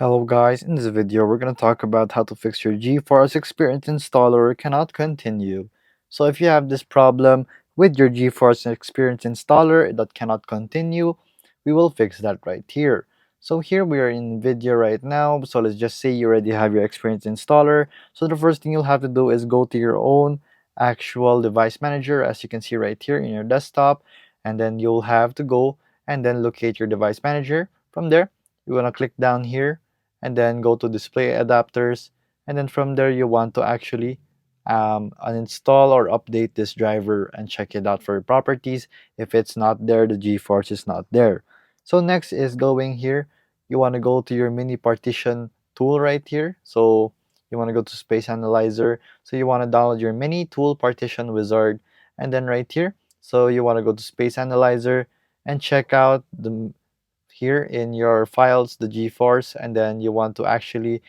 Hello guys, in this video we're going to talk about how to fix your Geforce Experience installer cannot continue. So if you have this problem with your Geforce Experience installer that cannot continue, we will fix that right here. So here we are in video right now, so let's just say you already have your Experience installer. So the first thing you'll have to do is go to your own actual device manager, as you can see right here in your desktop, and then you'll have to go and then locate your device manager. From there, you want to click down here and then go to display adapters, and then from there you want to actually uninstall or update this driver and check it out for properties. If it's not there, the GeForce is not there. So next is going here, you want to go to your mini partition tool right here. So you want to go to space analyzer, so you want to download your mini tool partition wizard, and then right here, so you want to go to space analyzer and check out the here in your files the GeForce, and then you want to actually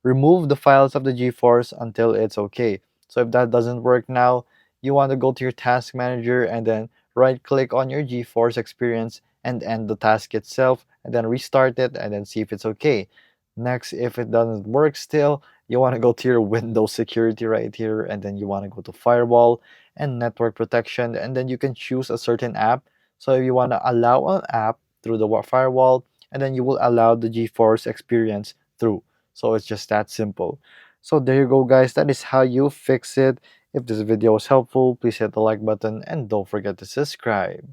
remove the files of the GeForce until it's okay. So if that doesn't work now, you want to go to your task manager and then right click on your GeForce experience and end the task itself, and then restart it and then see if it's okay. Next, if it doesn't work still, you want to go to your Windows security right here, and then you want to go to firewall and network protection, and then you can choose a certain app. So if you want to allow an app through the firewall, and then you will allow the GeForce experience through. So it's just that simple. So there you go guys, that is how you fix it. If this video was helpful, please hit the like button and don't forget to subscribe.